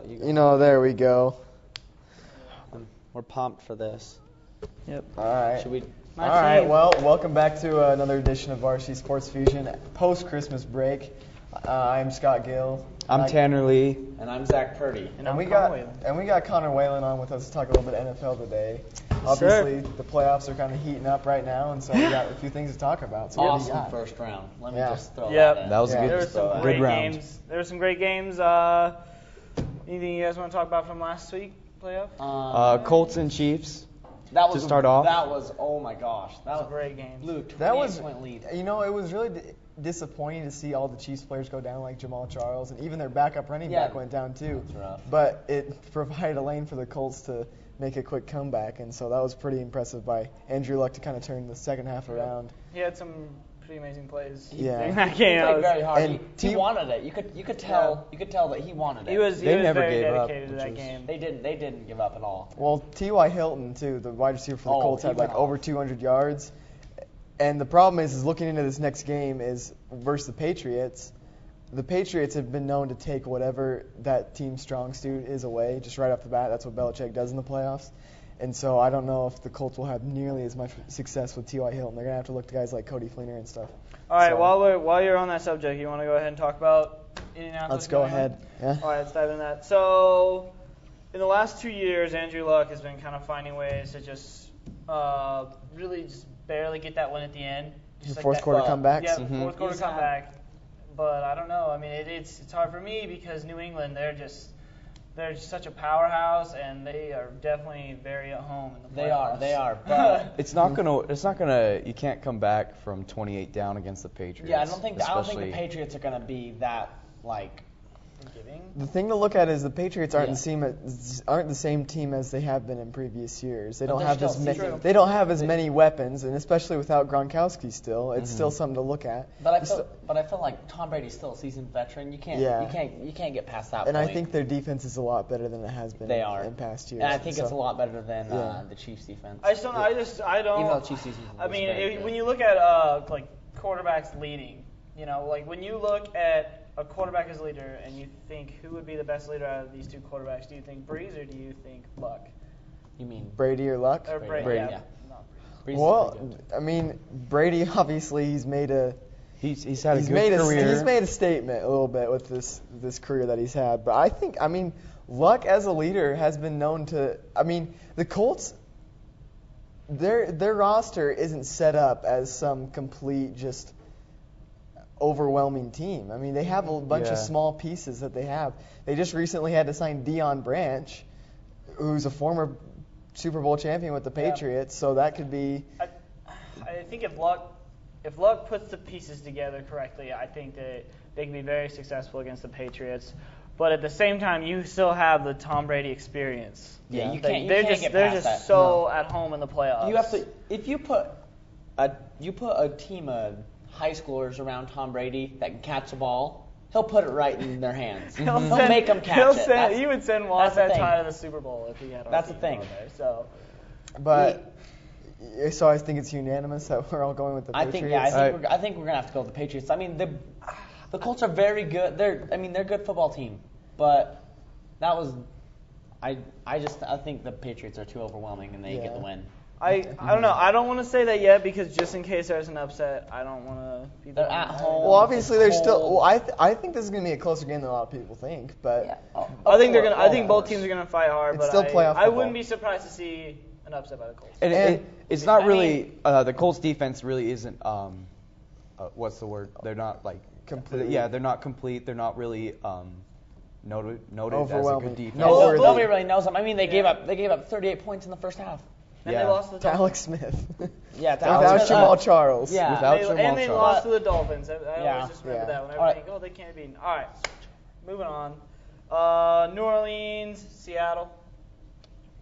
thought you. There we go. We're pumped for this. Yep. All right. Should we? All right. Well, welcome back to another edition of Varsity Sports Fusion post-Christmas break. I'm Scott Gill. I'm Tanner Lee. And I'm Zach Purdy. And we got Connor Whalen on with us to talk a little bit of NFL today. Obviously, the playoffs are kind of heating up right now, and so we got a few things to talk about. So Awesome first round. Let me just throw that in. That was a good, There were some great round. games. There were some great games. Anything you guys want to talk about from last week playoff? Colts and Chiefs. That was to start off. That was, oh my gosh, that was a great game. Luke, that was 28-point lead. it was really disappointing to see all the Chiefs players go down, like Jamal Charles, and even their backup running back went down too. That's rough. But it provided a lane for the Colts to make a quick comeback, and so that was pretty impressive by Andrew Luck to kind of turn the second half around. He had some pretty amazing plays. Yeah. in that He game. played very hard. And He wanted it. You could tell that he wanted it. He was They never very gave up, dedicated to that which was- game. They didn't give up at all. Well, T.Y. Hilton, too, the wide receiver for the Colts, he had went like over 200 yards. And the problem is looking into this next game is versus the Patriots. The Patriots have been known to take whatever that team's strong suit is away, just right off the bat. That's what Belichick does in the playoffs. And so I don't know if the Colts will have nearly as much success with T.Y. Hilton. They're going to have to look to guys like Cody Fleener and stuff. All right, So- while you're on that subject, you want to go ahead and talk about Indianapolis? Let's go ahead. Yeah. All right, let's dive into that. So, in the last 2 years, Andrew Luck has been kind of finding ways to just really just barely get that win at the end. Just The fourth quarter comebacks? Yeah, Mhm. fourth quarter comeback. But I don't know. I mean, it's hard for me because New England, they're just such a powerhouse, and they are definitely very at home in the playoffs. They are. But It's not gonna. You can't come back from 28 down against the Patriots. yeah, I don't think the especially- Patriots are gonna be that like. forgiving. The thing to look at is the Patriots aren't Yeah. aren't the same team as they have been in previous years. They But don't they're have still as many. seasoned. They don't have as many weapons, and especially without Gronkowski, still, it's still something to look at. But I feel like Tom Brady's still a seasoned veteran. You can't get past that. And point. I think their defense is a lot better than it has been They are. in past years. And I think it's a So- lot better than Yeah. the Chiefs defense. I don't. Even though Chiefs defense I was mean, very good. when you look at like quarterbacks leading, like when you look at a quarterback as leader and you think who would be the best leader out of these two quarterbacks, do you think Breeze or do you think Luck? You mean Brady or Luck? Or Brady, yeah. yeah. Not Breeze. Breeze is Well, pretty good. I mean, Brady obviously he's had a He's he's good made career. he's made a statement a little bit with this career that he's had. But I mean, Luck as a leader has been known to. I mean, the Colts. Their roster isn't set up as some complete just overwhelming team. I mean, they have a bunch of small pieces that they have. They just recently had to sign Deion Branch, who's a former Super Bowl champion with the Patriots. So that could be. I think if Luck puts the pieces together correctly, I think that they can be very successful against the Patriots. But at the same time, you still have the Tom Brady experience. Yeah, you They- can't they're get just past they're just that. so at home in the playoffs. You have to if you put a team of high schoolers around Tom Brady that can catch the ball, he'll put it right in their hands. He'll make them catch it. That's- He would send that's the Wasatch thing. High to the Super Bowl if he had. That's the team thing. over there. So But so I think it's unanimous that we're all going with the Patriots. I think we're gonna have to go with the Patriots. I mean the Colts are very good. They're a good football team, but that was I think the Patriots are too overwhelming and they get the win. I don't know. I don't want to say that yet because just in case there's an upset, I don't want to be the They're one at that- home. Well, obviously there's still. Cold. Well, I think this is gonna be a closer game than a lot of people think, but Yeah. I think they're gonna. I Of think both course. teams are gonna fight hard, It's but still playoff I football. wouldn't be surprised to see an upset by the Colts. And it's not I really the Colts defense really isn't what's the word? They're not like Complete. Yeah, they're not complete. They're not really noted as a Overwhelming. good defense. No, Nobody Noteworthy. really knows them. I mean, they gave up 38 points in the first half. And Yeah. they lost to the to Dolphins. Alex Smith. Yeah, Without Jamal Charles. Yeah. Without And Jamal they Charles. lost to the Dolphins. I Yeah. always just remember Yeah. that whenever All I right. think, they can't be beaten. All right, moving on. New Orleans, Seattle.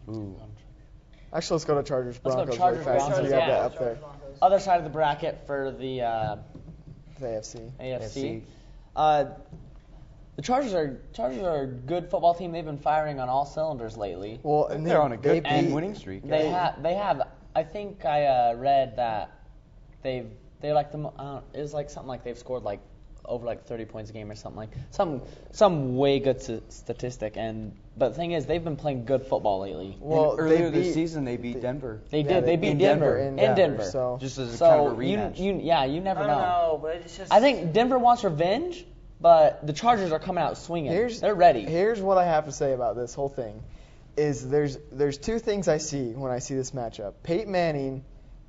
Ooh. Actually, let's go to Chargers Let's go Broncos Chargers, really fast since we Broncos, have yeah. that up there. Broncos. Other side of the bracket for the The AFC. AFC. The Chargers are a good football team. They've been firing on all cylinders lately. Well, and They're on a good they beat- winning streak. They have. I think I read that they're like it was like something like they've scored like over like 30 points a game or something, like some way good statistic. But the thing is, they've been playing good football lately. Well, earlier this season they beat Denver. They did. They beat Denver in Denver. So just as kind of a rematch. You never know. I don't know, but it's just. I think Denver wants revenge, but the Chargers are coming out swinging. They're ready. Here's what I have to say about this whole thing: is there's two things I see when I see this matchup. Peyton Manning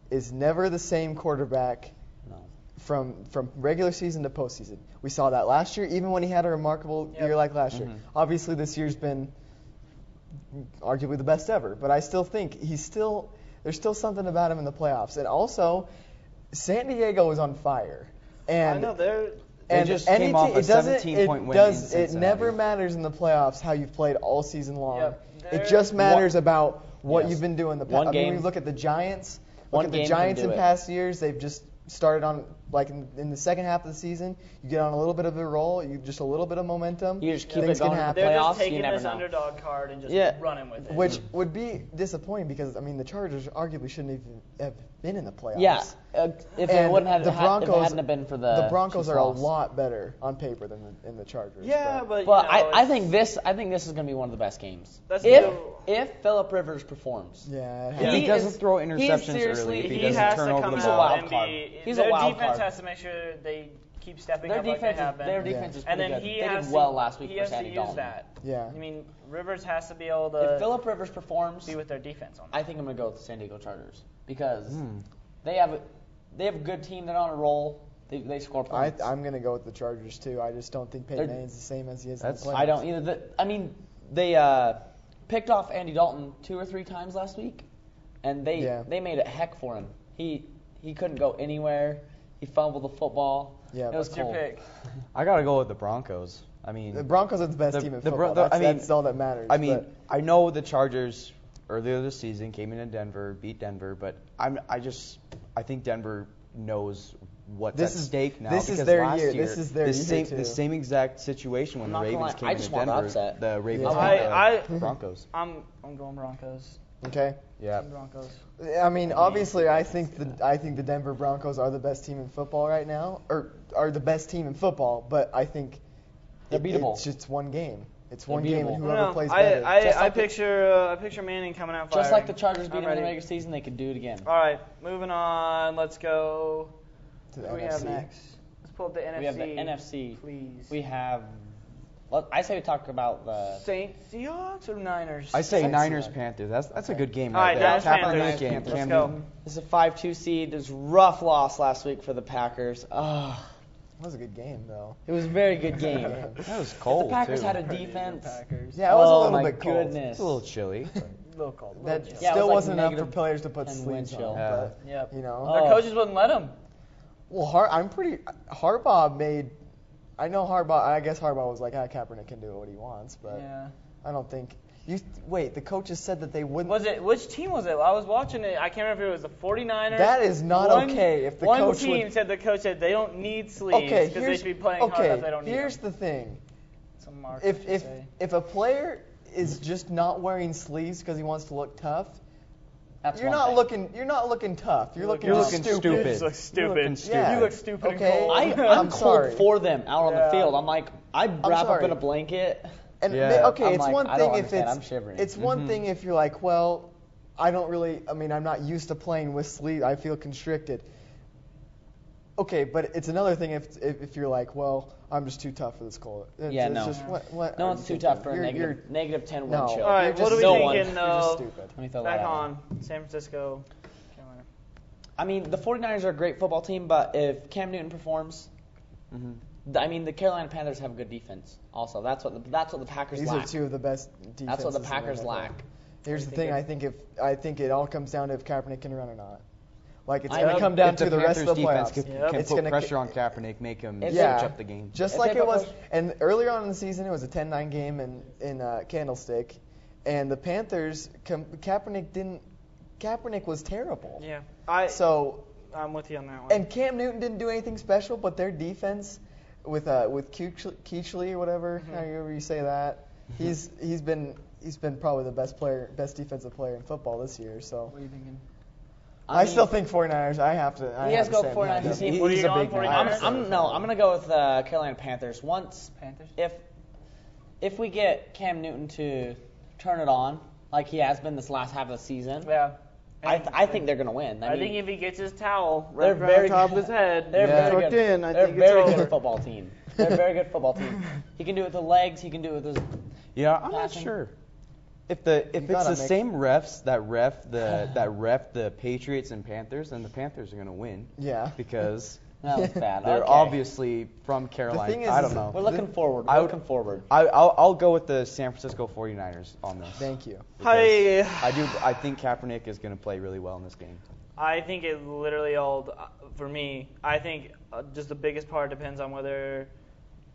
is never the same quarterback. From regular season to postseason. We saw that last year, even when he had a remarkable year like last year. Obviously, this year's been arguably the best ever, but I still think there's still something about him in the playoffs. And also, San Diego is on fire. And I know they just came off a 17-point win in Cincinnati. It never matters in the playoffs how you've played all season long. Yep. It just matters about what you've been doing the past. One I mean, game. we look at the Giants. One Look at the game Giants can in do it. past years. They've just started on, like in the second half of the season, you get on a little bit of a roll, just a little bit of momentum. You just keep things it going can in the happen. They're playoffs, just taking you never this know. underdog card and just running with it. Which would be disappointing because, I mean, the Chargers arguably shouldn't even have been in the playoffs. Yeah, if it wouldn't have the Broncos, if it hadn't have been for the Broncos Chiefs are loss. a lot better on paper than the Chargers. but But you know, I think this is going to be one of the best games. That's If Phillip Rivers performs. Yeah. If he doesn't throw interceptions early, if he doesn't has turn to over come the He's a out ball. wild and card. be. He's Their a wild defense card. has to make sure they keep stepping Their up like they defense, have been. their defense is and pretty then good. he They has did to, well last week he for has to Sandy use Dalton. that. Yeah. I mean, Rivers has to be able If to Phillip Rivers performs, be with their defense on that. I think I'm going to go with the San Diego Chargers because they have a good team. They're on a roll. They score points. I'm going to go with the Chargers, too. I just don't think Peyton Manning's the same as he is in the playoffs. I don't either. They picked off Andy Dalton 2 or 3 times last week, and they made it heck for him. He couldn't go anywhere. He fumbled the football. Yeah, it was What's your cold. pick? I got to go with the Broncos. I mean, The Broncos are the best team in football. That's all that matters. I mean, but I know the Chargers earlier this season came into Denver, beat Denver, but I think Denver knows what's at stake now. This is because their last year. year, This is their year, too. the same exact situation when the I'm not gonna Ravens lie, came I into just want the Denver. upset. The Ravens Yeah. beat the Broncos. I'm going Broncos. Okay. Yeah. Broncos. I mean, obviously, I think the Denver Broncos are the best team in football right now, or are the best team in football. But I think They're beatable. It's just one game. It's They're one game, and beatable. whoever plays better. Just I like picture Manning coming out firing. Just like the Chargers beat I'm him in the ready. regular season, they could do it again. All right, moving on. Let's go. To What the do we have NFC. next? Let's pull up the NFC. We have the NFC. Please. We have. Well, I say we talk about the. Saints, Seahawks, or Niners? I say Saints, Niners, yeah. Panthers. That's a good game All right right, there. Niners, Kaepernick Panthers. and Let's Cam go. Newton. This is a 5-2 seed. It was a rough loss last week for the Packers. That was a good game, though. It was a very good game. That was If cold the Packers too. had a defense. Packers. Yeah, it was a Oh little my bit cold. goodness. It's a little chilly. A little cold. a That little chill. Yeah, it still was like wasn't enough for negative players to put 10 sleeves wind chill. on. Yeah. But, Yep. you know. Oh. Their coaches wouldn't let them. Well, Harbaugh made. I know Harbaugh. I guess Harbaugh was like, Kaepernick can do what he wants, but Yeah. I don't think. Wait, the coaches said that they wouldn't. Was it? Which team was it? I was watching it. I can't remember if it was the 49ers. That is not okay. If the one coach team would, said the coach said they don't need sleeves okay, because they should be playing hard enough. They don't need here's them. the thing. Some mark If a player is just not wearing sleeves because he wants to look tough, That's you're one not thing. looking. You're not looking tough. You're looking You're stupid. You look You're stupid. looking stupid. Yeah. You look stupid and Okay. cold. I'm I'm cold sorry. for them out on the Yeah. field. I'm like, I wrap up sorry. in a blanket. And Yeah. okay, I'm it's like, one I thing don't if understand. it's I'm shivering. It's one thing if you're like, well, I'm not used to playing with sleeves. I feel constricted. Okay, but it's another thing if you're like, well, I'm just too tough for this cold. Yeah, it's no. Just, what No are one's you too thinking? tough for a You're- negative 10 wind No. chill. All right, You're what are just- we no one. thinking? You're just stupid. Let me throw Back that out. on San Francisco, Carolina. I mean, the 49ers are a great football team, but if Cam Newton performs, I mean, the Carolina Panthers have a good defense. Also, that's what the Packers These lack. are two of the best defenses. That's what the in Packers NFL. lack. Here's the thing. I think it all comes down to if Kaepernick can run or not. Like it's I going to know. come down If to the rest of the Panthers playoffs. defense Yep. can It's put gonna- pressure on Kaepernick, make him switch Yeah. up the game. Just If like they it put was, pressure- and earlier on in the season, it was a 10-9 game in Candlestick, and the Panthers, Kaepernick was terrible. Yeah, So, I'm with you on that one. and Cam Newton didn't do anything special, but their defense with Keechley or whatever, however you say that, he's been probably the best defensive player in football this year. So, What are you thinking? I still think 49ers. I have to. You guys to go say 49ers. them. He's a big guy. I'm gonna go with Carolina Panthers. Panthers? If we get Cam Newton to turn it on like he has been this last half of the season, Yeah. I think they're gonna win. I think if he gets his towel they're wrapped very around top good. of his head, They're very good. They're a very good football team. They're a very good football team. He can do it with the legs. He can do it with his. Yeah, I'm not passing. sure. If it's the same refs that ref the Patriots and Panthers, then the Panthers are gonna win. Yeah. Because That was bad. they're Okay. obviously from Carolina. thing is, I don't know. We're looking forward. I'll go with the San Francisco 49ers on this. Thank you. Because I think Kaepernick is going to play really well in this game. I think it literally all, for me, I think just the biggest part depends on whether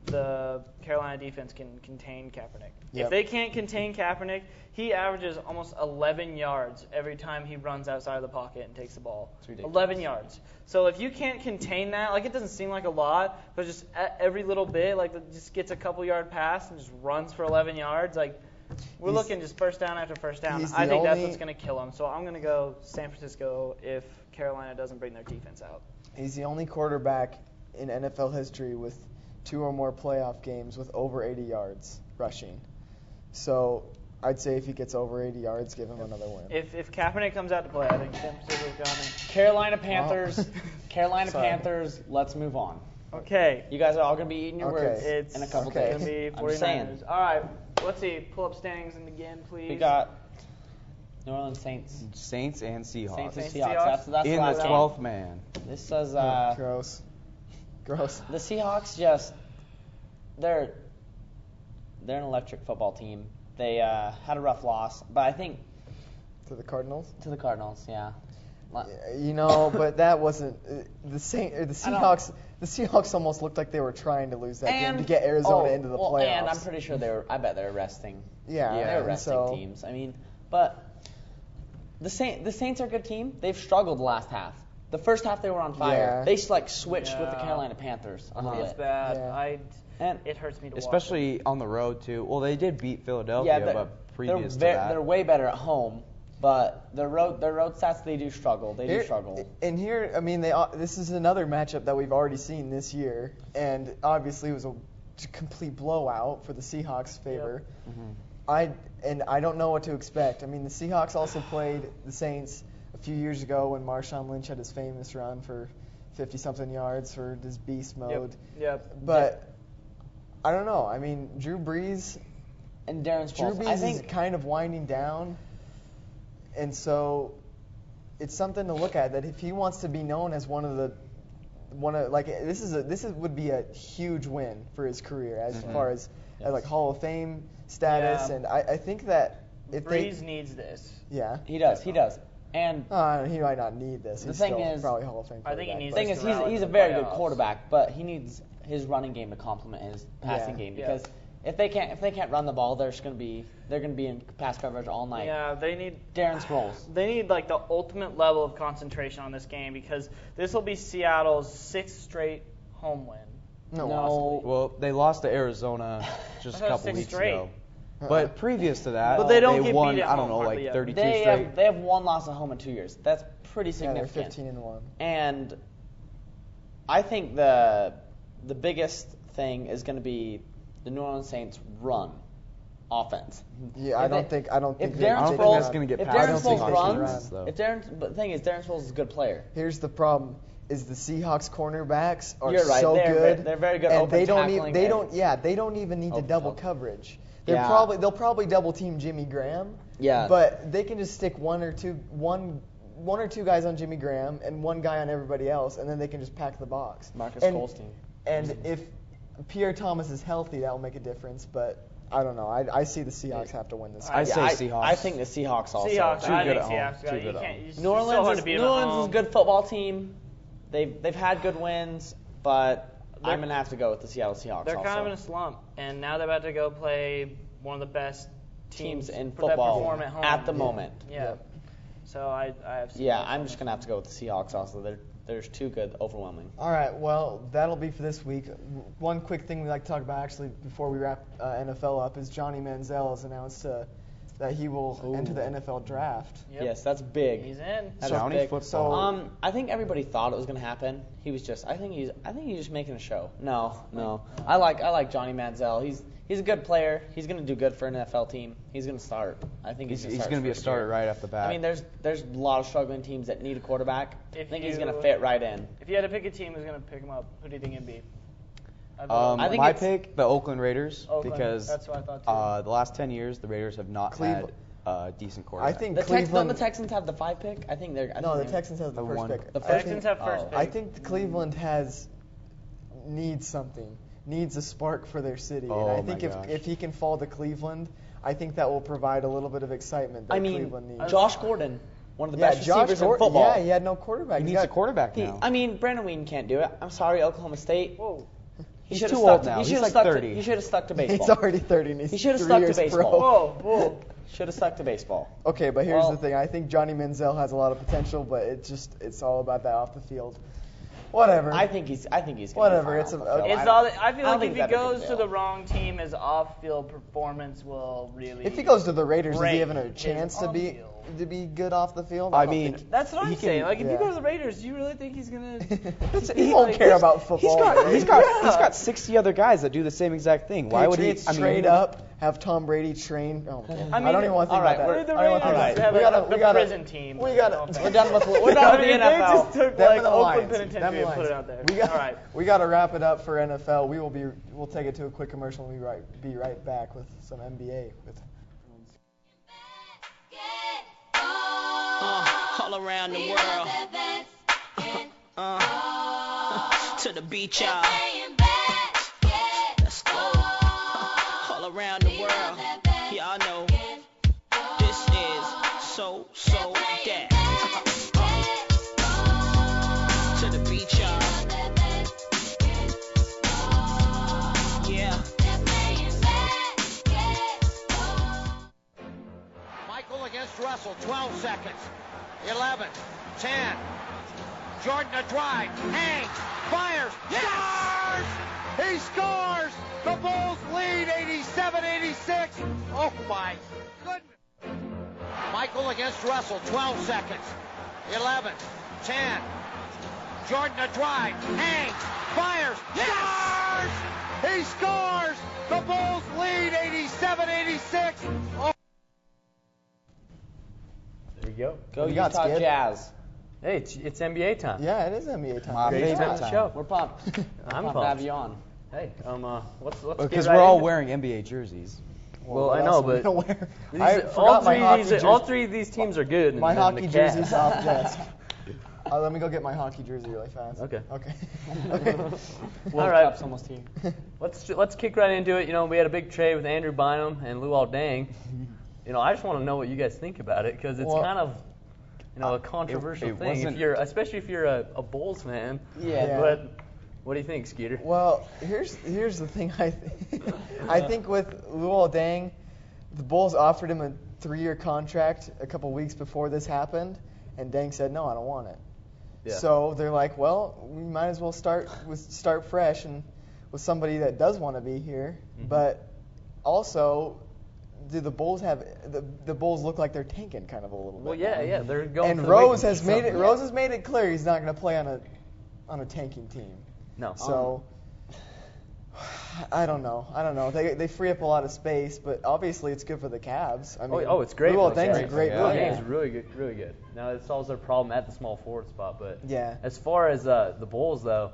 the Carolina defense can contain Kaepernick. Yep. If they can't contain Kaepernick, he averages almost 11 yards every time he runs outside of the pocket and takes the ball. It's ridiculous. 11 yards. So if you can't contain that, like it doesn't seem like a lot, but just every little bit, like just gets a couple yard pass and just runs for 11 yards, like we're looking just first down after first down. I think that's what's going to kill him. So I'm going to go San Francisco if Carolina doesn't bring their defense out. He's the only quarterback in NFL history with 2 or more playoff games with over 80 yards rushing. So I'd say if he gets over 80 yards, give him another win. If Kaepernick comes out to play, I think San Francisco's got him. Carolina Panthers. Carolina Sorry. Panthers. Let's move on. Okay. You guys are all gonna be eating your Okay. words It's in a couple okay. going to days. be I'm just saying. 49ers. All right. Let's see. Pull up standings again, please. We got New Orleans Saints. Saints and Seahawks. Saints and Saints, Seahawks. Seahawks. That's in the last the game. 12th man. This says Gross. the Seahawks just they're an electric football team. They had a rough loss, but I think To the Cardinals? to the Cardinals, yeah. You know, but that wasn't the Seahawks. The Seahawks almost looked like they were trying to lose that game to get Arizona into the playoffs. And I'm pretty sure I bet they're resting. Yeah, They're and resting so- teams. I mean, but the Saints are a good team. They've struggled the last half. The first half they were on fire. Yeah. They switched with the Yeah. Carolina Panthers. a little It's bit. bad. Yeah. And It hurts me to watch. Especially on the road, too. Well, they did beat Philadelphia, but previous to that. They're way better at home, but their road stats they do struggle. They do struggle. And here, I mean, this is another matchup that we've already seen this year, and obviously it was a complete blowout for the Seahawks' favor. Yep. Mm-hmm. I don't know what to expect. I mean, the Seahawks also played the Saints a few years ago when Marshawn Lynch had his famous run for 50-something yards for his beast mode. Yep. But I don't know. I mean, Drew Brees And Darren Sproles. is kind of winding down, and so it's something to look at. That if he wants to be known as this would be a huge win for his career as far as like Hall of Fame status, Yeah. and I think that if Breeze needs this. He does. And he might not need this. The He's thing still is- probably Hall of Fame. I think he quarterback, needs but- thing is, to rally he's in a the very good playoffs. quarterback, but he needs his running game to complement his passing game Yeah. because if they can't run the ball, they're going to be in pass coverage all night. Yeah, they need Darren Sproles. They need like the ultimate level of concentration on this game because this will be Seattle's 6th straight home win. No. Well, they lost to Arizona just a I thought it was couple 6 weeks straight. ago. But previous to that, But they don't get won, beat at I don't home know, hardly like ever. 32 They straight. have one loss at home in 2 years. That's pretty Yeah, they're significant. 15-1. And I think the biggest thing is going to be the New Orleans Saints run offense. Yeah, I don't think. If they- Darren they think Sproles, that's gonna get if past Darren the Sproles Seahawks runs, runs, though. but the thing is, Darren Sproles is a good player. Here's the problem: is the Seahawks cornerbacks are You're right. so They're very good and open they don't tackling they and don't they don't even need to open double field. coverage. Yeah. They'll probably double team Jimmy Graham. Yeah. But they can just stick one or two guys on Jimmy Graham and one guy on everybody else, and then they can just pack the box. Marcus and, Goldstein. And if Pierre Thomas is healthy, that will make a difference. But I don't know. I see the Seahawks have to win this. I game. say Seahawks. I think the Seahawks also. Seahawks, Too I good think at home. Seahawks. Too You good at can't- home. it's New so hard Orleans to beat is them at home. a good football team. They've had good wins, but I'm gonna have to go with the Seattle Seahawks. They're also. kind of in a slump, and now they're about to go play one of the best teams in that football perform at home at the moment. Yeah. So I have. Yeah, Seahawks I'm on just this. gonna have to go with the Seahawks also. They're too good, overwhelming. All right, well, that'll be for this week. One quick thing we'd like to talk about, actually, before we wrap NFL up, is Johnny Manziel has announced that he will enter the NFL draft. Yep. Yes, that's big. He's in. That's County big. football. I think everybody thought it was gonna happen. He was just. I think he's just making a show. No. I like Johnny Manziel. He's a good player. He's gonna do good for an NFL team. He's gonna start. I think he's gonna be a starter right off the bat. I mean, there's a lot of struggling teams that need a quarterback. I think he's gonna fit right in. If you had to pick a team who's going to pick him up, who do you think it'd be? I think my it's- pick, the Oakland Raiders, Oakland, because that's what I thought too. the last 10 years the Raiders have not Cleveland- had a decent quarterback. I think Don't Cleveland. the Texans have the 5 pick? I think they're. No, the Texans have the first one. pick. The Texans have first pick. I think Cleveland needs something, needs a spark for their city. Oh, and I my think gosh. if he can fall to Cleveland, I think that will provide a little bit of excitement that I mean, Cleveland needs. Josh Gordon, one of the best Josh receivers in Gordon, football. yeah, he had no quarterback. he He's needs a got- quarterback now. I mean, Brandon Whedon can't do it. I'm sorry, Oklahoma State. Whoa. He's should've too stuck old to- now. He He's should have like stuck 30. He should have stuck to baseball. He's already 30 and he's He should have 3 stuck to years baseball. pro. Whoa. Should have stuck to baseball. Okay, but here's Well- the thing. I think Johnny Manziel has a lot of potential, but it's all about that off the field. Whatever. I think he's. Gonna be Whatever, fine it's off a- the field. It's I all. don't- I feel I like don't if he think that's a goes big to deal. the wrong team, his off-field performance will really. If he goes to the Raiders, is break he having a his chance to be on-field. good off the field? I don't mean, think- That's what I'm He can- saying. Like, if yeah. you go to the Raiders, do you really think he's gonna? he won't care about football. He's got 60 other guys that do the same exact thing. Why would he? Patriots trade up, have Tom Brady train. Oh, okay. I mean, don't even want to think all right, about What that. if the I don't Raiders wanna think have about that. the prison team? We gotta. We're done with the I mean, NFL. They just took Them like and the Oakland Lions. Penitentiary Them and put Lions. it out there. All All right. We got to wrap it up for NFL. We'll take it to a quick commercial and be right back with some NBA. All around the world. To the beach, y'all. Let's go. All around the world. Y'all know this is so that. To the beach, y'all. Yeah. Michael against Russell, 12 seconds. 11, 10. Jordan a drive, hangs, fires, scores! He scores! The Bulls lead 87-86. Oh my goodness. Michael against Russell, 12 seconds. 11, 10. Jordan a drive, hangs, fires, scores! He scores! The Bulls lead 87-86. Oh. There you go. Go What you got, Utah Skip? Jazz. Hey, it's NBA time. Yeah, it is NBA time. My Great favorite time to time. show. We're pumped. I'm pumped to have pumped. you on. Hey, let's Because get we're right all into it. wearing NBA jerseys. Well, what I else know, are we but gonna wear? These- I forgot my hockey jersey. all three of these teams are good. My and hockey the jersey's Cavs. off desk. Let me go get my hockey jersey really fast. Okay. Okay. World All right. Cup's almost here. Let's kick right into it. You know, we had a big trade with Andrew Bynum and Luol Deng. You know, I just want to know what you guys think about it because it's Well, kind of, you know, a controversial it thing. wasn't- Especially if you're a Bulls fan. Yeah. But what do you think, Skeeter? Well, here's the thing. I think with Luol Deng, the Bulls offered him a 3-year contract a couple weeks before this happened, and Deng said, no, I don't want it. Yeah. So they're like, well, we might as well start fresh and with somebody that does want to be here. Mm-hmm. But also, do the Bulls have the Bulls look like they're tanking kind of a little bit? Well, yeah, they're going. And for the Rose big has made it. something. Rose has made it clear he's not going to play on a tanking team. No. So I don't know. They free up a lot of space, but obviously it's good for the Cavs. I mean, it's great. Luol for the Deng's a Cavs. great Yeah. Luol player. Deng's really good, really good. Now it solves their problem at the small forward spot, but Yeah. as far as the Bulls though,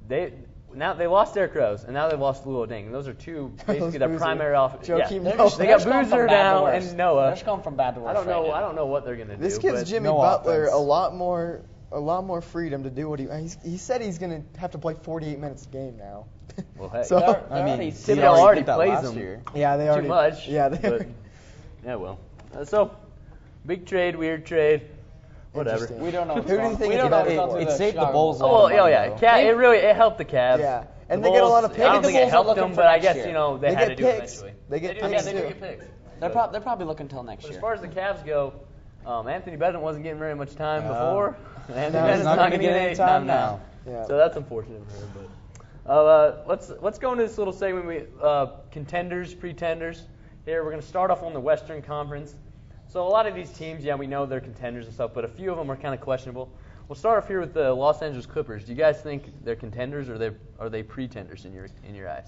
they lost Derrick Rose and now they've lost Luol Deng. And those are two basically their Boozer. primary Joakim Yeah. Noah. They got They're just going Boozer from bad to now worse. and Noah. They're just going from bad to worse. I don't know. right now. I don't know what they're gonna This do. gives but Jimmy no Butler offense. a lot more freedom to do what he said he's going to have to play 48 minutes a game now. Well, hey, So- They're I mean, already he Thibodeau sealed. already did that plays last them. year. Yeah, they too already. much. Yeah, they. but, yeah, well. So, big trade, weird trade, whatever. Interesting. We don't know. Who do you think we it don't know could what's be? going It through saved the Chicago Bulls a Bulls. lot Oh, of yeah, money, yeah. though. It helped the Cavs. Yeah, and The they get a Bulls- lot of picks. I don't think it Bulls are helped looking them, for but I next guess year. you know they They had get to do it picks. eventually. They get do, picks, yeah, they do too. get picks. They're probably looking till next But as year. far as the Cavs go, Anthony Bennett wasn't getting very much time No. before. Anthony he's Bennett's not not gonna going to get get any any time time now. now. Yeah. So that's unfortunate for him. But let's go into this little segment. Contenders, pretenders. here. We're going to start off on the Western Conference. So a lot of these teams, yeah, we know they're contenders and stuff, but a few of them are kind of questionable. We'll start off here with the Los Angeles Clippers. Do you guys think they're contenders or are they pretenders in your eyes?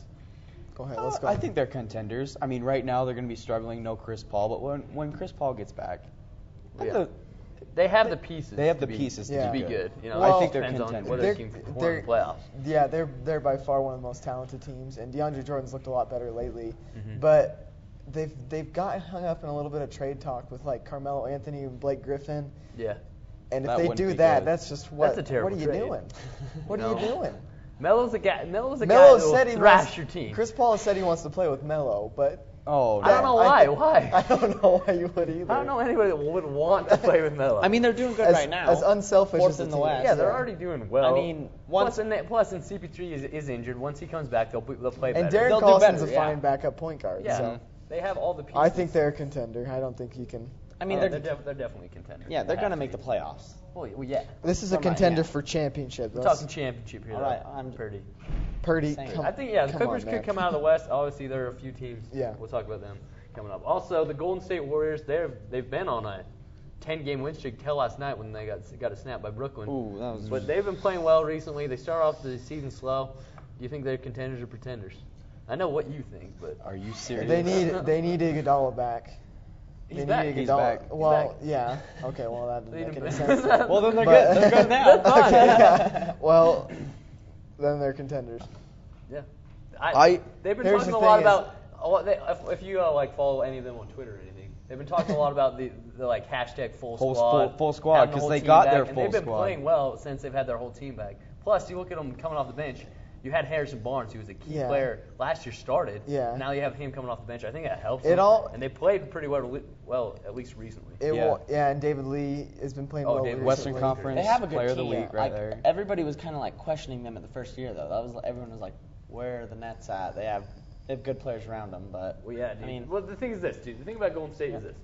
Go ahead, let's go. I think they're contenders. I mean, right now they're going to be struggling, no Chris Paul, but when Chris Paul gets back, They have the pieces. They have the to pieces to be Yeah. good. You know, Well, I think they're depends on contenders. whether they can perform in the playoffs. Yeah, they're by far one of the most talented teams, and DeAndre Jordan's looked a lot better lately. Mhm. But they've gotten hung up in a little bit of trade talk with like Carmelo Anthony and Blake Griffin. Yeah. And if That they wouldn't do be that, good. that's just what. That's a terrible what are you trade. doing? What No. are you doing? Melo's a guy. Melo's a guy Melo that will said he thrash wants. your team. Chris Paul has said he wants to play with Melo, but Oh, I don't know why. Why? I don't know why you would either. I don't know anybody that would want to play with Melo. I mean, they're doing good as, right now. As unselfish Fourth as the in the team. West. yeah, they're already doing well. I mean, plus CP3 is injured. Once he comes back, they'll play better. And Derek They'll do Collison's better, a yeah. fine backup point guard. yeah, So they have all the pieces. I think they're a contender. I don't think you can. I mean, they're they're definitely a contender. yeah, they're They gonna have make to the be. playoffs. Well, yeah. This is a Come on, contender yeah. for championship. We're That's talking championship here. All though. right, I'm Purdy. Purdy. Same. Come, I think the come Clippers on, could man. come out of the West. Obviously, there are a few teams. Yeah. We'll talk about them coming up. Also, the Golden State Warriors. They've been on a 10-game win streak till last night when they got a snap by Brooklyn. Ooh, that was. But they've been playing well recently. They start off the season slow. Do you think they're contenders or pretenders? I know what you think, but Are you serious? They need Iguodala back. He's They back. need He's Iguodala. back. Well, back. yeah. Okay. Well, that They doesn't need make him any back. sense. Well, then they're But- good. They're good now. That's fine. Okay. Yeah. Well, then they're contenders. yeah. They've been Here's talking the a lot thing about. If you like follow any of them on Twitter or anything, they've been talking a lot about the like hashtag full squad. Full squad, having the 'cause whole they team got back, their and full they've been squad. playing well since they've had their whole team back. Plus, you look at them coming off the bench. You had Harrison Barnes, who was a key Yeah. player last year, started. Yeah. Now you have him coming off the bench. I think that helps. It them. all- And they played pretty well at least recently. And David Lee has been playing well David recently. Western Conference They have a good player of the team. week right Like, there. everybody was kind of like questioning them at the first year, though. Everyone was like, "Where are the Nets at?" They have good players around them, but Well, yeah, dude. I mean, well, the thing is this, dude. The thing about Golden State is this: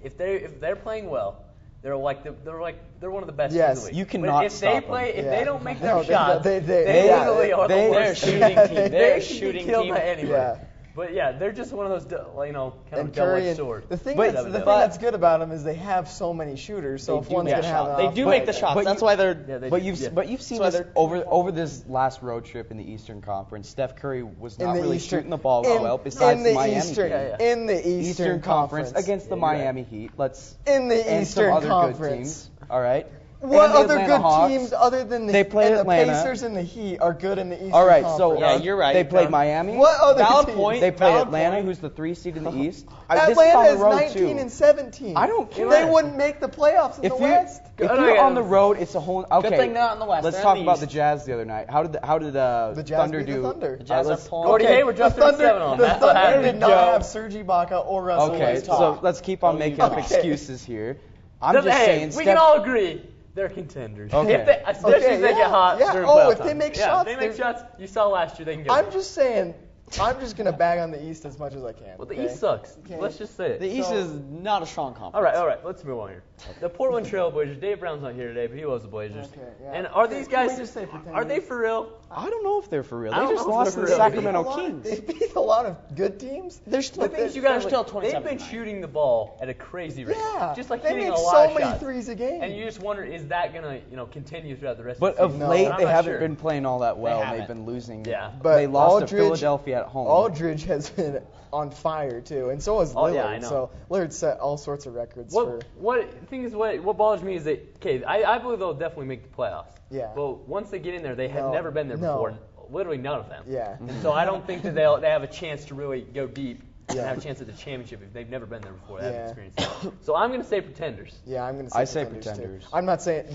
if they're playing well, they're one of the best Yes. teams in the league. You But cannot if they stop play, them. if Yeah. they don't make No, their shots, they literally are the they're a worst shooting team. team. They They're a can be shooting killed team. by anybody. Yeah. But yeah, they're just one of those, kind of And Curry double-edged and sword. the thing But- that's good about them is they have so many shooters. So They if do one's make gonna have shots. an They off do night- make the shots. But That's you- why they're. Yeah, they But do, you've yeah. but you've seen That's why this they're- over this last road trip in the Eastern Conference. Steph Curry was in not the really Eastern, shooting the ball in, well. Besides in the Miami Eastern, Yeah, yeah. in the Eastern Conference against the Yeah, you're right. Miami Heat. Let's In the and Eastern some other Conference. good teams. All right. What And the other Atlanta good Hawks. teams other than the They played and Atlanta. the Pacers and the Heat are good in the Eastern All right. Conference? So Yeah, you're right. They played Miami. What other Valid teams? point. They played Valid Atlanta, point. who's the 3 seed in the East. Atlanta this is on the is road 19 too. and 17. I don't care. They wouldn't make the playoffs in If the you're West. if Okay, you're on yeah. the road, it's a whole. Okay. thing they're not in the West. Let's They're in talk the about East. the Jazz the other night. How did The Jazz Thunder beat the do? Thunder. The Jazz let's- are pulling. Gordy Hayward the dropped Thunder, 37 on the that. That's what Thunder happened. did not have Serge Ibaka or Russell Okay, Westbrook. so let's keep on making up Okay. excuses here. I'm just Hey, saying. we Steph- can all agree they're contenders. Okay. If they, especially if they yeah, get hot yeah. during Oh, playoff if they time. make Yeah, shots, if they make they're- shots. You saw last year they can get. I'm just saying, I'm just gonna bag on the East as much as I can. Well, the okay? East sucks. Okay. Let's just say it. The East So- is not a strong conference. All right. Let's move on here. The Portland Trail Blazers. Dave Brown's not here today, but he loves the Blazers. Okay, yeah. And are these Can we guys? just say pretenders? Are they for real? I don't know if they're for real. I They don't just know if lost they're to the for real. Sacramento They Kings. beat a lot of good teams. They're The still. thing is, you guys they're still they've 27. been shooting the ball at a crazy rate. Yeah, Just like they hitting make a lot so of many shots. threes a game. And you just wonder, is that gonna continue throughout the rest But of of the season? late, And I'm they not haven't sure. been playing all that well. haven't. They've been losing. Yeah. But they lost to Aldridge- Philadelphia at home. Aldridge has been on fire too, and so has Lillard. Oh, yeah, I know. So Lillard set all sorts of records for. What thing is what bothers me is that I believe they'll definitely make the playoffs. Yeah. But once they get in there, they have No, never been there no. before. Literally none of them. Yeah. And so I don't think that they have a chance to really go deep and Yeah. have a chance at the championship if they've never been there before. They Yeah. haven't experienced it. So I'm going to say pretenders. Yeah, I'm gonna say I say pretenders, pretenders. too. I'm not saying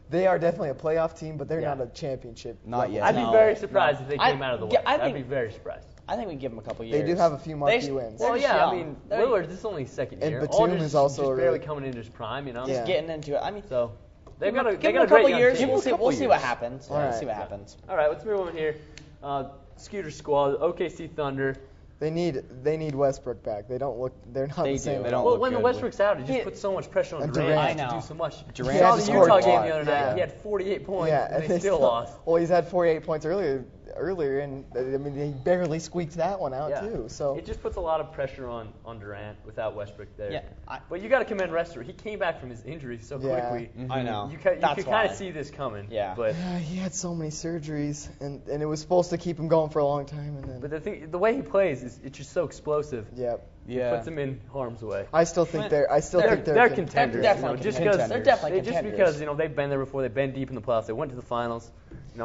they are definitely a playoff team, but they're Yeah. not a championship. Not level yet. I'd be No. very surprised if they I- came out of the yeah, West. I I'd think- be very surprised. I think we give them a couple They years. do have a few marquee They- wins. they're Well, just yeah, I young. mean, They're Lillard, this is only his second And year. Batum Aldridge is also just a barely really- coming into his prime, you know. Yeah. just getting into it. I mean, So they've got a give them great a couple young years. team. We'll see what happens. All We'll right. see what happens. All right, let's move on here. Scooter Squad, OKC Thunder. They need Westbrook back. They're not They the same. do. They don't Well, look when the good. Westbrook's out, it just He- puts so much pressure on And Durant, Durant. I to know. do so much. Durant You saw has the scored Utah a game lot. the other night. Yeah. He had 48 points, Yeah, and they still lost. Well, he's had 48 points earlier earlier, and I mean they barely squeaked that one out too. So it just puts a lot of pressure on Durant without Westbrook there. Yeah, but you got to commend Rester. He came back from his injury so quickly. I know. You could kind of see this coming. Yeah. But he had so many surgeries, and it was supposed to keep him going for a long time, and then. But the way he plays it's just so explosive. Yep. Yeah. It puts him in harm's way. I still think they're contenders. They're definitely contenders. They're definitely just because they've been there before. They've been deep in the playoffs. They went to the finals.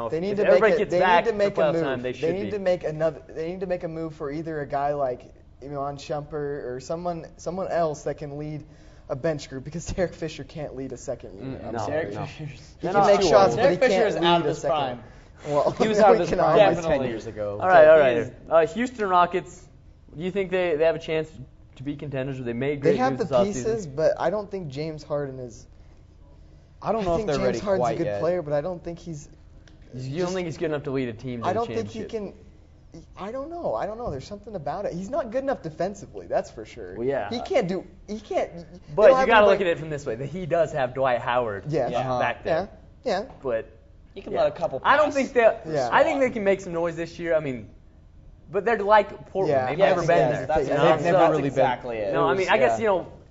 They need if to everybody make gets they back need to make the a move. time, they need to make another. They need to make a move for either a guy like on Shumpert or someone else that can lead a bench group, because Derek Fisher can't lead a second unit. He can make shots, but he can't lead out of his a second. prime. Well, he was out of his prime definitely 10 years ago. All right. Houston Rockets. Do you think they have a chance to be contenders, or they made great They have moves the this pieces, offseason? but I don't think James Harden is. I don't know if they're ready James Harden's quite a good yet. player, but I don't think he's. You don't think he's good enough to lead a team to I the don't think he championship? can. I don't know. There's something about it. He's not good enough defensively. That's for sure. Well, yeah. He can't. But you got to look at it from this way. That he does have Dwight Howard back there. Yeah. But you can let a couple. I don't think that. Yeah. I think they can make some noise this year. I mean, but they're like Portland. Yeah. They've Yes, never been there. That's, You know? that's, So- that's really been- exactly it. No, I mean, I guess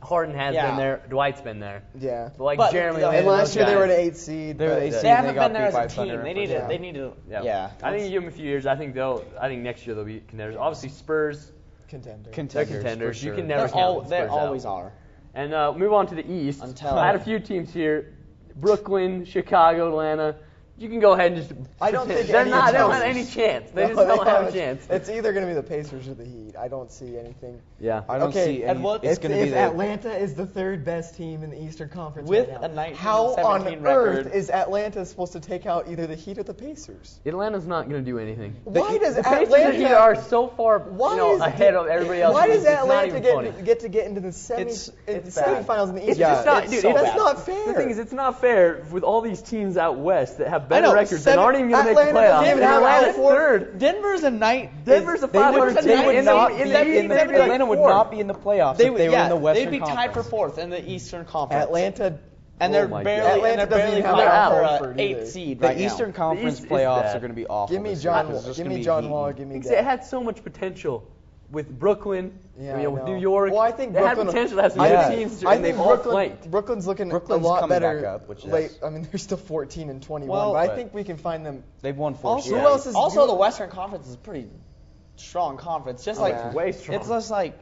Harden has Yeah. been there. Dwight's been there. Yeah. But Jeremy Lin And last those year they guys- were at 8 seed. They were but- the 8 seed. They haven't got been there beat by as a team. Thunder They need to. Yeah. They need to. Yeah. I think you give them a few years. I think next year they'll be contenders. Obviously Spurs. Contender. They're contenders. for You sure. can never count the They Spurs always out. are. And move on to the East. Until- I had a few teams here: Brooklyn, Chicago, Atlanta. You can go ahead and just. I don't think they any don't of have those- any chance. They No, just don't have a haven't. chance. It's either going to be the Pacers or the Heat. I don't see anything. Yeah. I don't Okay, see and any. what- It's If, going to be if the. Atlanta is the third best team in the Eastern Conference With right a now, 19 how on 17 earth record. is Atlanta supposed to take out either the Heat or the Pacers? Atlanta's not going to do anything. Why does The Pacers Atlanta and Heat are so far is ahead of everybody else. Why does It's not Atlanta even funny. get into the It's semifinals in the East? It's just not, it's dude. so It's bad. That's not fair. The thing is, it's not fair with all these teams out west that have I better know, records that aren't even going to make the Atlanta playoffs. doesn't even have Atlanta's four- third. Denver's a night. Denver's a They would, 500 they team. would In not the be East, in the, they'd be like Atlanta would fourth. not be in the playoffs if they were in the Western They'd be tied for Conference. fourth in the Eastern Conference. Atlanta. and they're Oh my barely, God. and they're Atlanta doesn't barely even have vying that for Horford an 8th either. seed The right Eastern now. Conference East is playoffs bad. are going to be awful. Give me this year, 'cause John. it's just Give gonna me be John Heat. Wall. Give me. Because that. it had so much potential with Brooklyn, Yeah, with I know. New York. Well, I think they Brooklyn. had potential to have some I good think- teams, I and they've think all flanked. Brooklyn's looking Brooklyn's a lot coming better. back up, which is late. nice. I mean, they're still 14 and 21, Well, but I but- think we can find them. They've won 4 Also, straight. Who else is also good? the Western Conference is a pretty strong conference. Just like yeah. Way strong. it's just like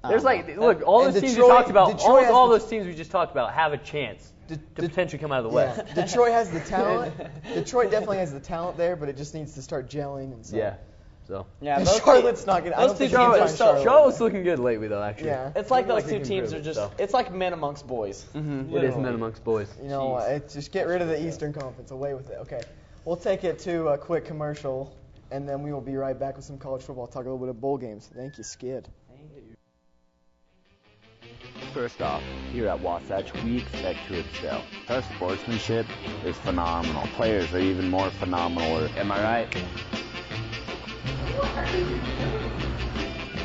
There's like, look, all And those teams we Detroit- talked about, Detroit has all the- those teams we just talked about have a chance to potentially come out of the Yeah. West. Detroit has the talent. Detroit definitely has the talent there, but it just needs to start gelling. And so. Yeah. So. yeah, And those Charlotte's not gonna. I those don't two think you can teams are find so- Charlotte. Charlotte's looking good lately, though. Actually. Yeah. It's like those Like two they can teams are improve, just. so. It's like men amongst boys. It is men amongst boys. You know, Jeez. it's just get rid of the Eastern Conference. Away with it. Okay. We'll take it to a quick commercial, and then we will be right back with some college football. Talk a little bit of bowl games. Thank you, Skid. First off, here at Wasatch, we expect to excel. Our sportsmanship is phenomenal. Players are even more phenomenal. Am I right?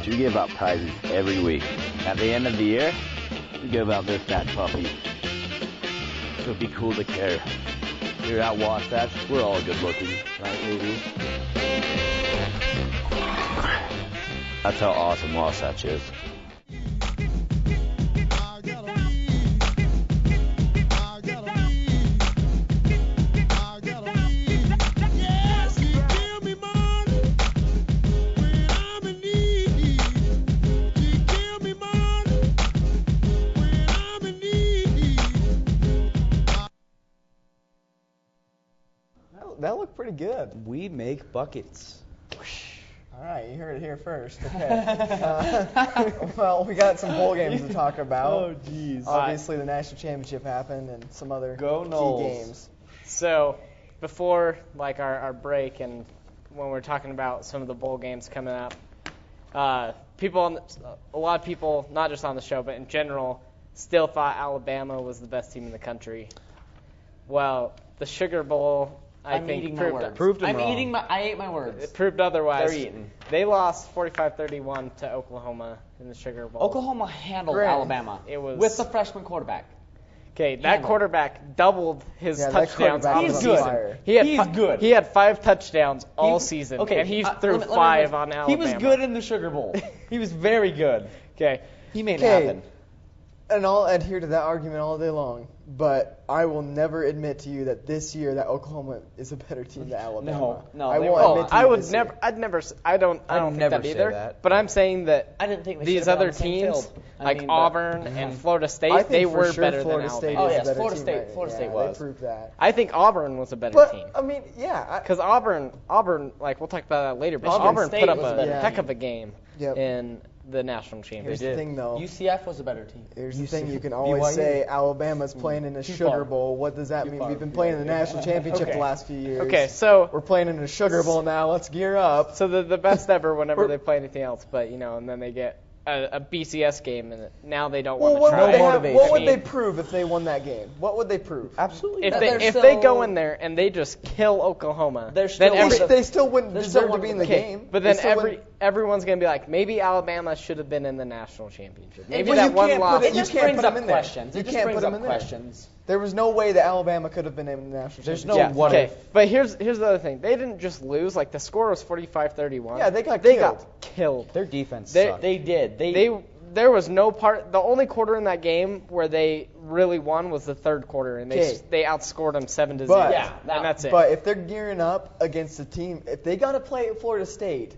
We give out prizes every week. At the end of the year, we give out this fat puppy. So it'd be cool to care. Here at Wasatch, we're all good looking, right, ladies? That's how awesome Wasatch is. That looked pretty good. We make buckets. All right, you heard it here first. Okay. Well, we got some bowl games to talk about. Oh, jeez. Obviously, the national championship happened, and some other Go key Noles. games. So, before like our break and when we're talking about some of the bowl games coming up, a lot of people, not just on the show, but in general, still thought Alabama was the best team in the country. Well, the Sugar Bowl, I I'm think, eating my words. Proved 'em I'm wrong. eating my. I ate my words. it proved otherwise. They're eating. They lost 45-31 to Oklahoma in the Sugar Bowl. Oklahoma handled Great. Alabama It was- with the freshman quarterback. Okay, that Handled. quarterback doubled his Yeah, that touchdowns quarterback on was the on season. fire. He's good. He had 5 touchdowns all season, Okay, and he let threw me 5 rephrase. on Alabama. He was good in the Sugar Bowl. He was very good. Okay. He made it Okay. happen. And I'll adhere to that argument all day long, but I will never admit to you that this year that Oklahoma is a better team than Alabama. No, I they won't weren't. admit to I you would this never. year. I'd never. I don't. I don't think never that say either. that. But I'm saying that I didn't think they these should have been other on the same teams, field. like Auburn and Florida State, I think they for were sure better Florida than State Alabama. is Oh, a yes, better Florida team State- right- Florida State yeah, was. They proved that. I think Auburn was a better But team. I mean, yeah. Because Auburn, like we'll talk about that later, but Michigan Auburn State put up was a a better heck team. of a game Yep. in the national Here's championship. the thing, though. UCF was a better team. Here's the thing. You can always say Alabama's playing in a Too Sugar far. Bowl. What does that Too mean? far. We've been playing in the national championship Okay. the last few years. Okay, so We're playing in a Sugar Bowl now. Let's gear up. so the best ever whenever they play anything else, but and then they get a BCS game, and now they don't Well, want what to would, try. they have, motivation. what would I they mean, prove if they won that game? What would they prove? Absolutely. If They're they go still- in there and they just kill Oklahoma, They're then still- They still wouldn't There's deserve no to be in one- the okay, game. but They then still wouldn't- everyone's gonna be like, maybe Alabama should have been in the national championship. Maybe Well, that you one can't loss. put It You just can't brings put up them in there. questions. You It just can't brings put them up in there. questions. There was no way that Alabama could have been in the national There's championship. no what okay, if. but here's the other thing. They didn't just lose. Like the score was 45-31. Yeah, they got They killed. got killed. Their defense They- sucked. They did. There was no part. The only quarter in that game where they really won was the third quarter, and Okay. they outscored them 7-0. But- Yeah, and that's it. But if they're gearing up against a team, if they got to play at Florida State,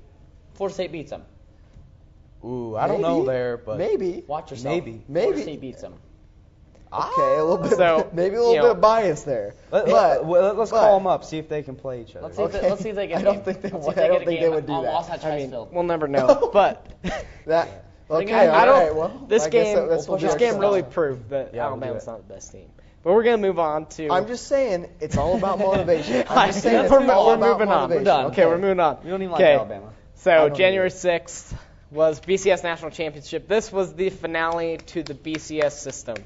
Florida State beats them. Ooh, I don't know maybe, there, but maybe. Watch yourself. Maybe. Florida State beats them. Okay, a little bit, So, maybe a little you know, bit biased there. Let's but call them up, see if they can play each other. Let's see, Okay. let's see if they get. I a don't game. think they Let's see would- if I don't get a think game they would do on that. Wasatch I High mean, School. we'll never know. But that okay, I all don't. right, well, this I guess game, that's what this we game are. really proved that Yeah, we'll do Alabama's it. not the best team. But we're gonna move on to. I'm just saying it's all about motivation. I'm just saying it's we're all about moving on. motivation. We're done. Okay, we're moving on. We don't even like Okay. Alabama. I So don't January 6th was BCS National Championship. This was the finale to the BCS system.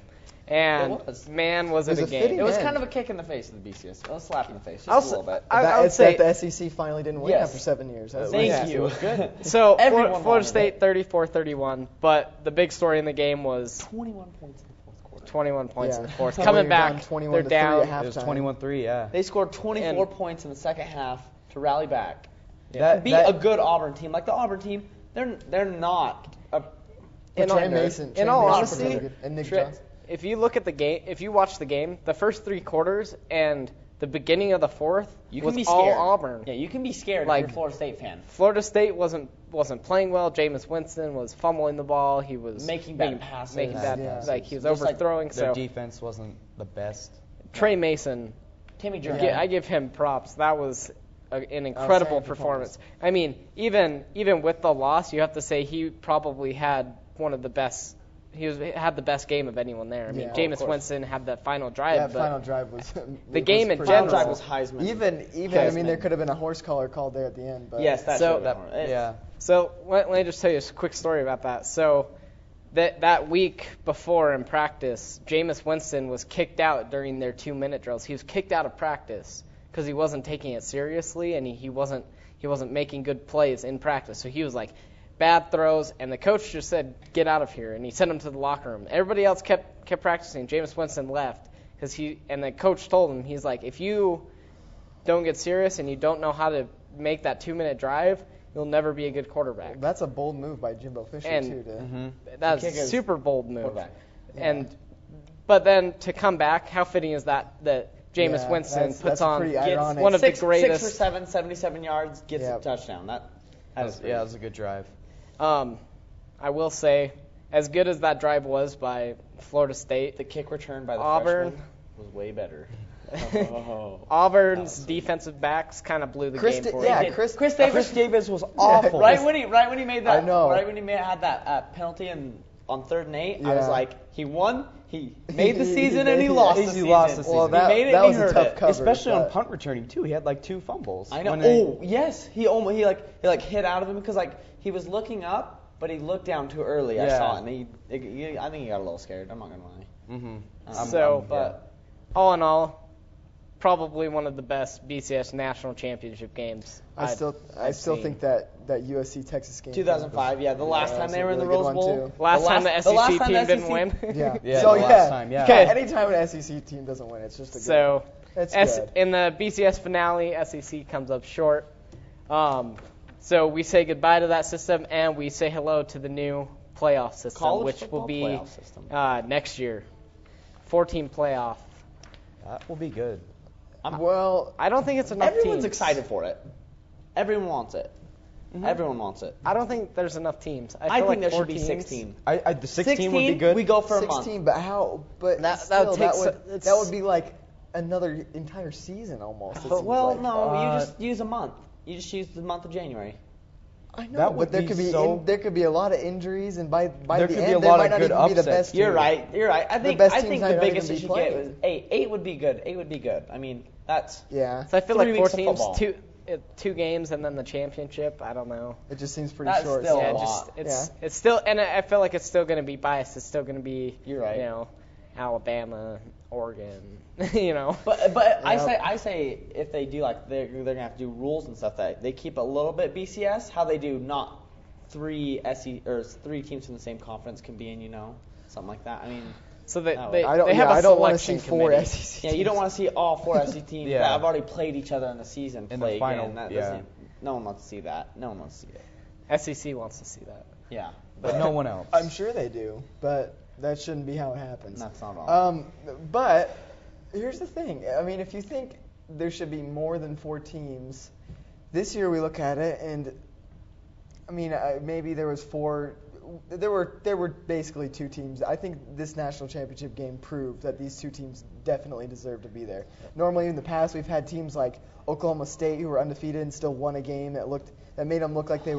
And It was. man, was it It a was a game. fitting It was end. kind of a kick in the face of the BCS. A slap in the face, just I'll a little bit. I would It's say that the SEC finally didn't win Yes. after 7 years. That's Thank nice. you. Good. so. Everyone Florida wanted State 34-31, but the big story in the game was 21 points in the fourth quarter. 21 points in the fourth. When Coming you're back, down 21 they're to 3 down. at It was halftime. 21-3, yeah. They scored 24 And- points in the second half to rally back. That- To beat that- a good Auburn team, like the Auburn team, they're not a In all- Trey Mason. in Trey all Mason's honesty, really good. And Nick Trey- Johnson. if you look at the game, if you watch the game, the first 3 quarters and the beginning of the fourth You was can be all scared. Auburn. Yeah, you can be scared Like- if you're a Florida State fan. Florida State wasn't playing well. Jameis Winston was fumbling the ball. He was Making bad passes. Making bad Yeah. passes. Like he was Just like overthrowing. Their so defense wasn't the best. Trey Mason, Timmy Jones. I give him props. That was an incredible Outstanding performance. I mean, even with the loss, you have to say he probably had one of the best. Had the best game of anyone there. I mean, Yeah, of Jameis course. Winston had that final drive. That but final drive was The game in pretty Final general. drive was Heisman. Even Okay. I mean, there could have been a horse collar called there at the end. But Yes, that's So- Yeah. So let me just tell you a quick story about that. So that week before in practice, Jameis Winston was kicked out during their 2-minute drills. He was kicked out of practice because he wasn't taking it seriously and he wasn't making good plays in practice. So he was like bad throws, and the coach just said, "Get out of here," and he sent him to the locker room. Everybody else kept practicing. Jameis Winston left and the coach told him, he's like, if you don't get serious and you don't know how to make that 2-minute drive, you'll never be a good quarterback. that's a bold move by Jimbo Fisher And- too. That's kick a is super bold move. quarterback. But then to come back, how fitting is that Jameis Yeah, Winston that's- puts that's on pretty Gets ironic. one of six, the greatest. 6 or 7, 77 yards, gets Yeah. a touchdown. That is Yeah, it was a good drive. I will say, as good as that drive was by Florida State, the kick return by the Auburn. freshman was way better. Auburn's defensive backs kind of blew the Chris game Di- for yeah, them. Chris Davis was awful. Chris- Right when he made that. I know. Right when he had that penalty on 3rd and 8, I was Yeah. like, he won. He made the He season and he made- lost he the season. lost the season. Well, that, he made it that and was he a hurt tough it. cover. Especially on but- punt returning too. He had like 2 fumbles. I know. When they- Oh yes, he hit out of him because he was looking up, but he looked down too early. I Yeah. saw it, and I think he got a little scared. I'm not gonna lie. Mhm. So, but all in all, probably one of the best BCS national championship games. I still think that USC Texas game. 2005, yeah, the last time they were in the Rose Bowl. Last time the SEC team didn't win. Yeah. So last time, yeah. Okay. Anytime an SEC team doesn't win, it's just a good. That's good. In the BCS finale, SEC comes up short. So we say goodbye to that system, and we say hello to the new playoff system, which will be next year. 14 playoff. That will be good. I don't think it's enough Everyone's teams. excited for it. Everyone wants it. Mm-hmm. Everyone wants it. I don't think there's enough teams. I feel think like there should be 16. 16. The 16 would be good. We go for a month. 16, but how? But that would be like another entire season almost. No, you just use a month. You just use the month of January. I know, but there could be a lot of injuries, and by the end, there might not even be the best team. You're right. I think the biggest you should get was 8. 8 would be good. 8 would be good. I mean, that's yeah. So I feel like 4 teams, two games, and then the championship. I don't know. It just seems pretty short. Still a lot. It's still, and I feel like it's still going to be biased. It's still going to be, you're right. You know, Alabama, Oregon, But I say if they do they're gonna have to do rules and stuff that they keep a little bit BCS. How they do not 3 teams from the same conference can be in, something like that. I mean. So they I have a don't want to see selection 4 committee. SEC teams. Yeah, you don't want to see all 4 SEC teams that have already played each other in the season in play the final. again. No one wants to see that. No one wants to see it. SEC wants to see that. Yeah. But no one else. I'm sure they do, but that shouldn't be how it happens. That's not all. But here's the thing. I mean, if you think there should be more than 4 teams, this year we look at it, and I mean, maybe there was 4. There were basically 2 teams. I think this national championship game proved that these 2 teams definitely deserve to be there. Normally in the past we've had teams like Oklahoma State who were undefeated and still won a game that made them look like they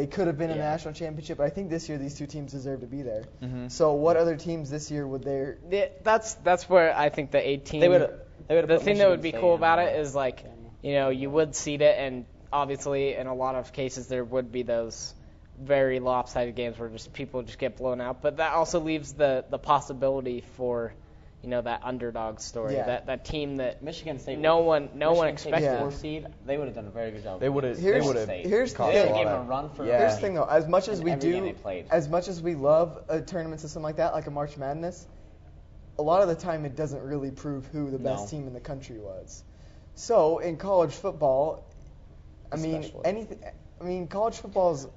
could have been in a national championship. But I think this year these 2 teams deserve to be there. Mm-hmm. So what other teams this year would there? That's where I think the 18. The thing that would be cool about it is you would seed it, and obviously in a lot of cases there would be those very lopsided games where people get blown out. But that also leaves the possibility for that underdog story, that team that Michigan State, no one expected. 4 seed, they would have done a very good job. Here's the thing though, as much as we love a tournament system like that, like a March Madness, a lot of the time it doesn't really prove who the best team in the country was. So in college football, college football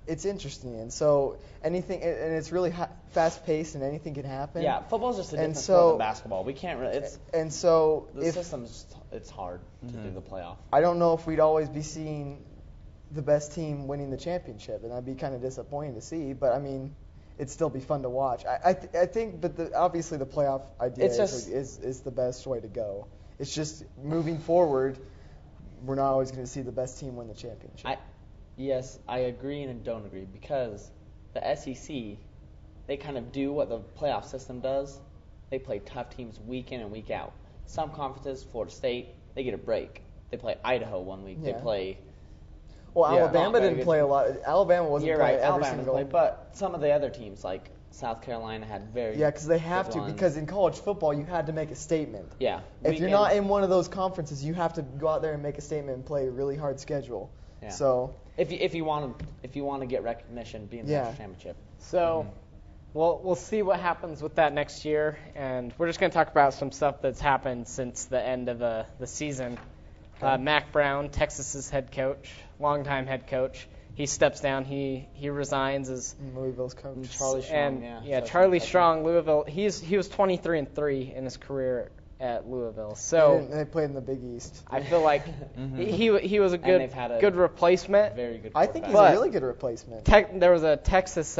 it's interesting, and so anything, and it's really fast-paced, and anything can happen. Yeah, football's just a different sport than basketball. We can't really. The system's it's hard to do the playoff. I don't know if we'd always be seeing the best team winning the championship, and that'd be kind of disappointing to see. But I mean, it'd still be fun to watch. I think, but obviously the playoff idea is the best way to go. It's just moving forward, we're not always going to see the best team win the championship. Yes, I agree and don't agree, because the SEC, they kind of do what the playoff system does. They play tough teams week in and week out. Some conferences, Florida State, they get a break. They play Idaho one week. Yeah. They play. Well, Alabama didn't play a lot. Alabama wasn't playing every Alabama single. Play, but some of the other teams, like South Carolina, had very. Yeah, because they have to. Because in college football, you had to make a statement. Yeah. If you're not in one of those conferences, you have to go out there and make a statement and play a really hard schedule. Yeah. So. If you want to get recognition, be in the national championship. So, we'll see what happens with that next year, and we're just going to talk about some stuff that's happened since the end of the season. Okay. Mac Brown, Texas's head coach, longtime head coach, he steps down. He resigns as Louisville's coach. Charlie Strong. Charlie Strong, Louisville. He was 23-3 in his career at Louisville. So they played in the Big East. I feel like he was a good replacement. Very good. I think he's a really good replacement. There was a Texas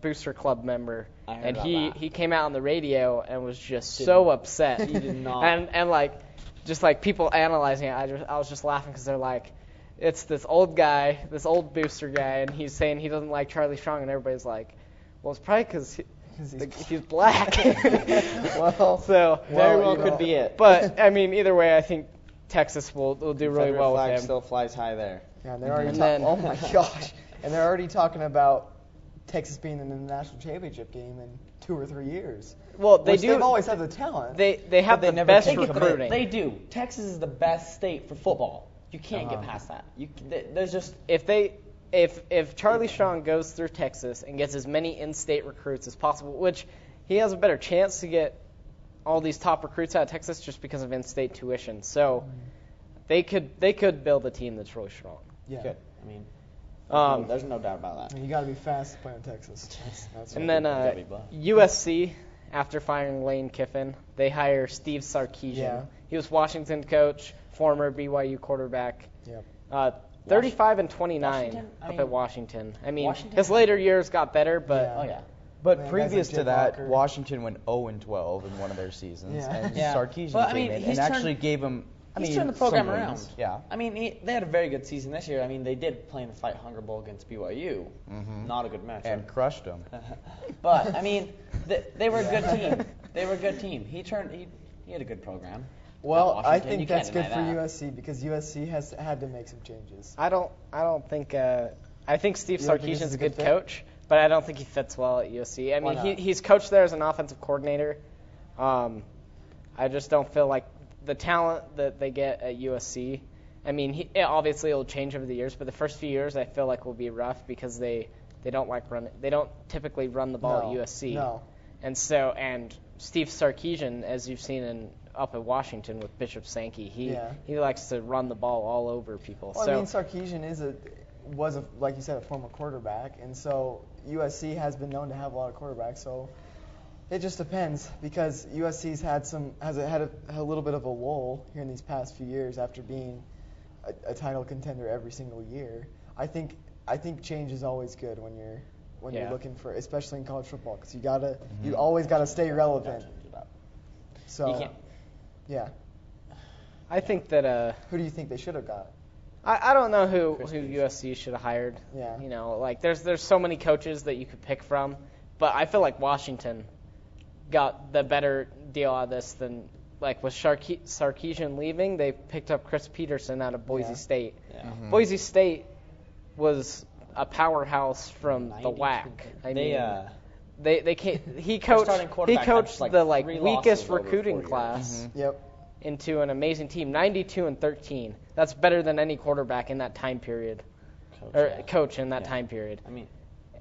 Booster Club member, and he came out on the radio and was just so upset. He did not. And people analyzing it, I was just laughing because they're like, it's this old guy, this old booster guy, and he's saying he doesn't like Charlie Strong, and everybody's like, well, it's probably because he's black. Very well could be it. But I mean, either way, I think Texas will do really well with him. Still flies high there. Yeah, and they're already oh my gosh, and they're already talking about Texas being in the national championship game in 2 or 3 years. Well, they Which do. They've always had the talent. They have they the never best can commit. recruiting. They do. Texas is the best state for football. You can't get past that. There's just If Charlie Strong goes through Texas and gets as many in-state recruits as possible, which he has a better chance to get all these top recruits out of Texas just because of in-state tuition. So they could build a team that's really strong. Yeah. good. I mean, there's no doubt about that. You got to be fast to play in Texas. That's And what then USC, after firing Lane Kiffin, they hire Steve Sarkisian. Yeah. He was Washington coach, former BYU quarterback. Yep. 35 and 29 Washington? at Washington. I mean, Washington his later years got better, but Yeah. Oh yeah. But Man, previous guys like to Jake that, Walker. Washington went 0-12 in one of their seasons, Yeah. and Yeah. Sarkisian But, I came mean, in he's and actually turned- gave him. He's turned the program some around. wins. Yeah. I mean, they had a very good season this year. I mean, they did play in the Fight Hunger Bowl against BYU. Not a good matchup. And crushed them. But I mean, they were a good team. They were a good team. He had a good program. Well, Not I Washington, think you that's can't good for deny that. USC because USC has had to make some changes. I don't think. I think Steve You don't think this Sarkisian's is a a good good fit? coach, but I don't think he fits well at USC. I Why mean, not? he's coached there as an offensive coordinator. I just don't feel like the talent that they get at USC. I mean, obviously it'll change over the years, but the first few years I feel like will be rough because they don't like run. They don't typically run the ball No, at USC. no. And Steve Sarkisian, as you've seen up at Washington with Bishop Sankey, he likes to run the ball all over people. Well, so I mean, Sarkisian was like you said, a former quarterback, and so USC has been known to have a lot of quarterbacks. So it just depends because USC's had a little bit of a lull here in these past few years after being a title contender every single year. I think change is always good when you're looking for, especially in college football, because you always gotta stay relevant. So You can't. yeah, I think that who do you think they should have got? I don't know who USC should have hired. Yeah. You know, like there's so many coaches that you could pick from, but I feel like Washington got the better deal out of this than like with Sarkisian leaving. They picked up Chris Peterson out of Boise State. Yeah. Boise State was a powerhouse from the WAC. I mean, they can't. He coached the like 3 weakest losses over recruiting 4 years. class Yep. into an amazing team, 92-13. That's better than any quarterback in that time period, coach in that time period. I mean,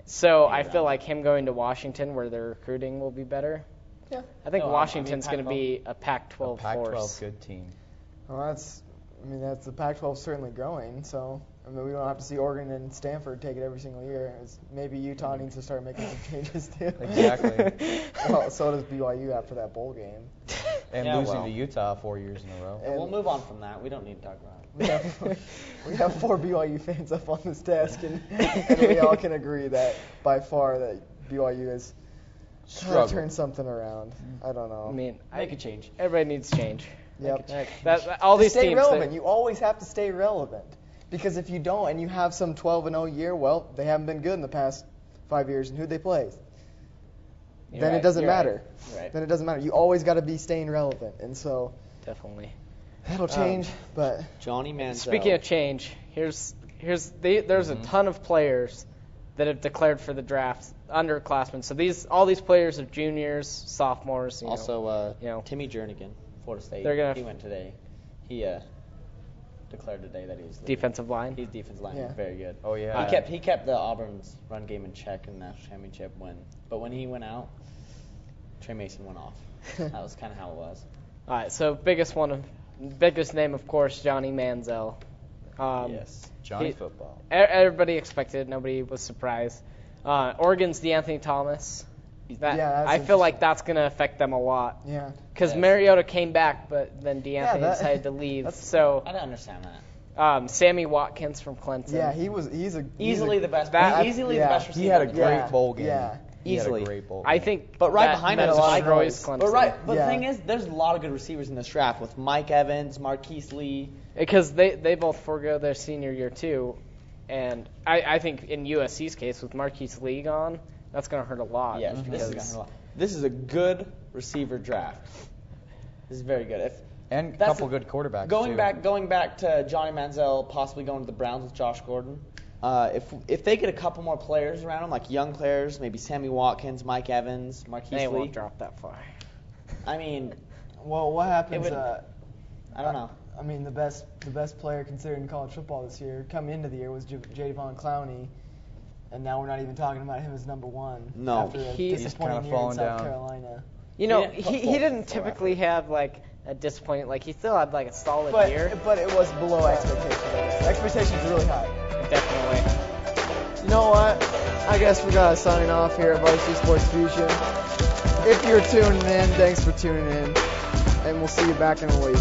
So I feel like him going to Washington, where their recruiting will be better. Yeah. I think No, Washington's I mean, going to be a Pac-12 Pac-12 force. good team. Well, that's the Pac-12 certainly growing. So I mean, we don't have to see Oregon and Stanford take it every single year. Maybe Utah needs to start making some changes too. Exactly. Well, so does BYU after that bowl game. And Yeah, losing well. to Utah 4 years in a row. And we'll move on from that. We don't need to talk about it. we have 4 BYU fans up on this desk, and we all can agree that by far that BYU has turned something around. I don't know. I mean, Make a change. everybody needs change. Yep. All To these stay teams. relevant. You always have to stay relevant. Because if you don't and you have some 12-0 year, well, they haven't been good in the past 5 years. And who'd they play? Then it doesn't matter. Right. Then it doesn't matter. You always got to be staying relevant. And so Definitely. that'll change. But Johnny Manziel. Speaking of change, there's a ton of players that have declared for the draft, underclassmen. So all these players are juniors, sophomores. Also, you know. Timmy Jernigan, Florida State. He went today. He declared today that he was leaving. Defensive line. He's defensive line. Yeah. Very good. Oh, yeah. He kept the Auburn's run game in check in the national championship win. But when he went out, Trey Mason went off. That was kind of how it was. All right. So biggest name, of course, Johnny Manziel. Yes. Johnny football. Everybody expected it. Nobody was surprised. Oregon's DeAnthony Thomas. I feel like that's going to affect them a lot. yeah. Because Mariota came back, but then DeAnthony decided to leave. So I don't understand that. Sammy Watkins from Clemson. Yeah, he's Easily the best. Easily the best receiver. He had a in the great draft. bowl game. Yeah. He had a Easily. great bowl game. I think, But right that behind that him, destroys Clemson. But Yeah. the thing is, there's a lot of good receivers in this draft with Mike Evans, Marquise Lee. Because they both forego their senior year too, and I think in USC's case with Marquise Lee gone, that's going to hurt a lot. Yes, this is a good receiver draft. This is very good. And a That's couple good quarterbacks, Going too. back to Johnny Manziel possibly going to the Browns with Josh Gordon. if they get a couple more players around them, like young players, maybe Sammy Watkins, Mike Evans, Marquise They Lee. won't drop that far. I mean, Well, what happens? I don't know. I mean, the best player considered in college football this year, coming into the year, was Jadavon Clowney, and now we're not even talking about him as number one. No. After a He's disappointing kinda year in fallen South down. Carolina. You know, He didn't put he full- didn't full typically have like a disappointing. Like he still had like a solid year. But it was below expectations. I guess. Expectations are really high. Definitely. You know what? I guess we gotta sign off here at Varsity Sports Fusion. If you're tuning in, thanks for tuning in, and we'll see you back in a week.